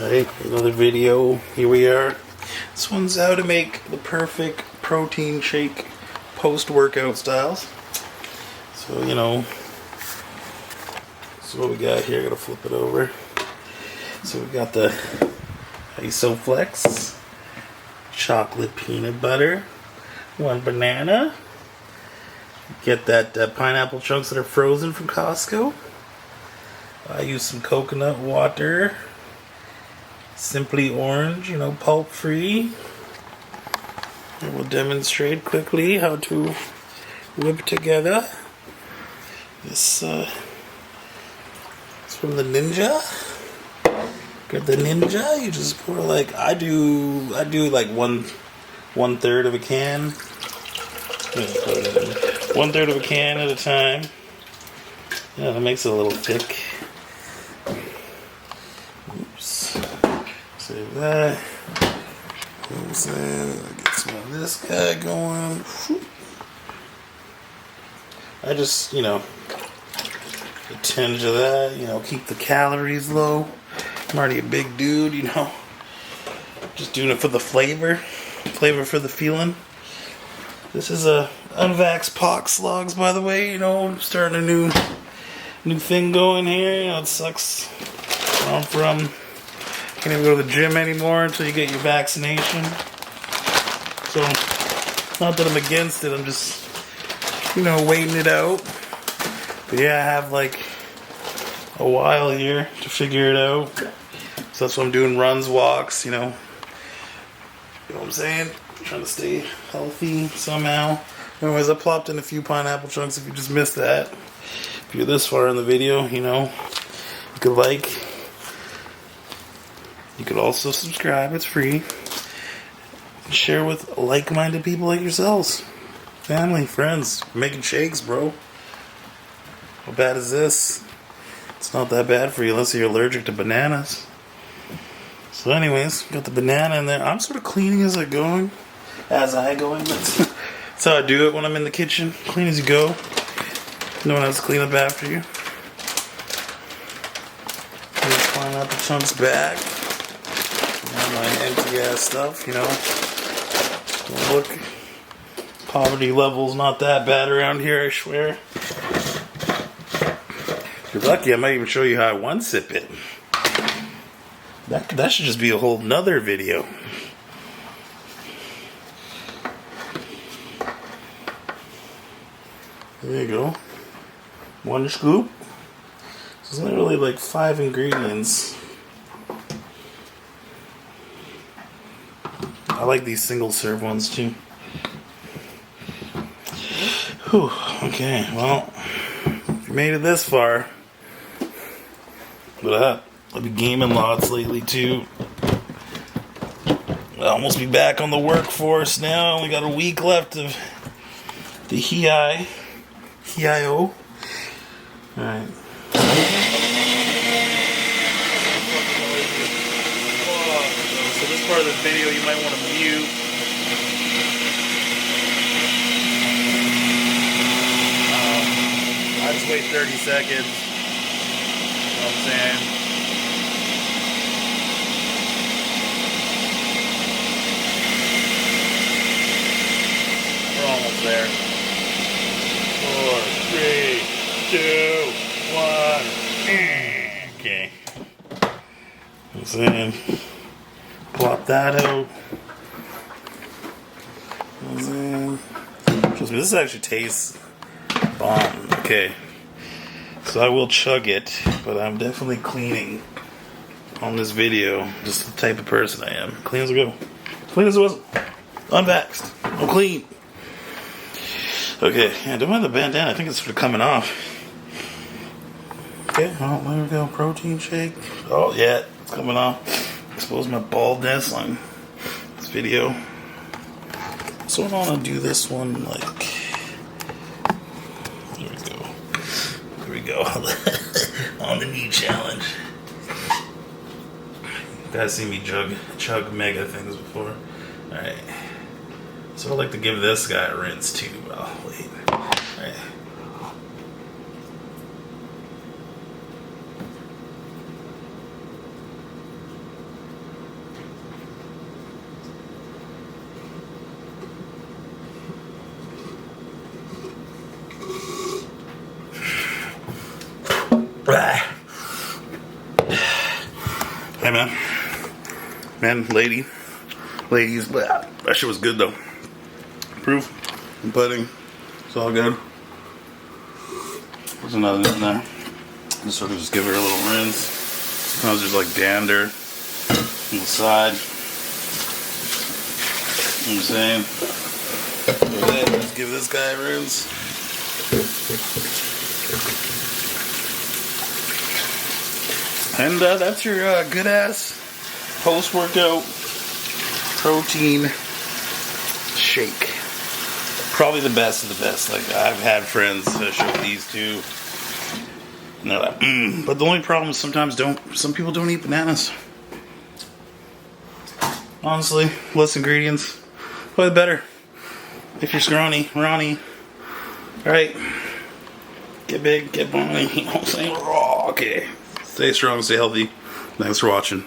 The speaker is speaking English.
Hey, another video. Here we are. This one's how to make the perfect protein shake post-workout styles. So, so what we got here. I gotta flip it over. So we got the Isoflex, chocolate peanut butter, one banana. Get that pineapple chunks that are frozen from Costco. I use some coconut water. Simply Orange, pulp free. I will demonstrate quickly how to whip together this. It's from the Ninja. Get the Ninja. You just pour like I do like one third of a can. 1/3 of a can at a time. Yeah, that makes it a little thick. Oops. Save that. You know what I'm saying? Get some of this guy going. I just, a tinge of that, keep the calories low. I'm already a big dude, Just doing it for the flavor for the feeling. This is a Unvaxxed Pox Slogs, by the way, starting a new thing going here. It sucks. I'm from. Can't even go to the gym anymore until you get your vaccination. So, not that I'm against it, I'm just, waiting it out. But yeah, I have like a while here to figure it out. So that's why I'm doing runs, walks, You know what I'm saying? Trying to stay healthy somehow. Anyways, I plopped in a few pineapple chunks if you just missed that. If you're this far in the video, you could like. You could also subscribe, it's free. Share with like-minded people like yourselves. Family, friends. We're making shakes, bro. How bad is this? It's not that bad for you unless you're allergic to bananas. So anyways, got the banana in there. I'm sort of cleaning as I go. That's how I do it when I'm in the kitchen. Clean as you go. No one has to clean up after you. Just pineapple chunks back. My empty ass stuff, Look, poverty level's not that bad around here, I swear. If you're lucky, I might even show you how I one-sip it. That should just be a whole nother video. There you go. One scoop. There's only really like 5 ingredients. I like these single serve ones too. Whew, okay, well, if you made it this far, but I've been gaming lots lately too. I'll almost be back on the workforce now. Only got a week left of the HIO. Alright. So this part of the video you might want to mute. I just wait 30 seconds. You know what I'm saying? We're almost there. 4, 3, 2, 1. Okay. I'm saying. Plop that out. Trust me, this actually tastes bomb. Okay. So I will chug it, but I'm definitely cleaning on this video. Just the type of person I am. Clean as I go. Clean as a whistle. Unvaxxed. I'm clean. Okay, yeah, don't mind the bandana. I think it's sort of coming off. Okay, well, there we go. Protein shake. Oh, yeah, it's coming off. Expose my baldness on this video. So I want to do this one like. There we go. On the knee challenge. You guys seen me chug mega things before. Alright. So I'd like to give this guy a rinse too. Well, wait. Alright. Hey man, ladies, that shit was good though. Proof and pudding, it's all good. There's another in there. Just sort of just give her a little rinse. Sometimes there's like dander on the side. You know what I'm saying? Let's give this guy a rinse. And that's your good ass post-workout protein shake. Probably the best of the best. Like, I've had friends show these two, and they're like, But the only problem is sometimes some people don't eat bananas. Honestly, less ingredients, probably better. If you're scrawny, Ronnie, alright, get big, get bony, you know what I'm saying? Okay. Stay strong, stay healthy. Thanks for watching.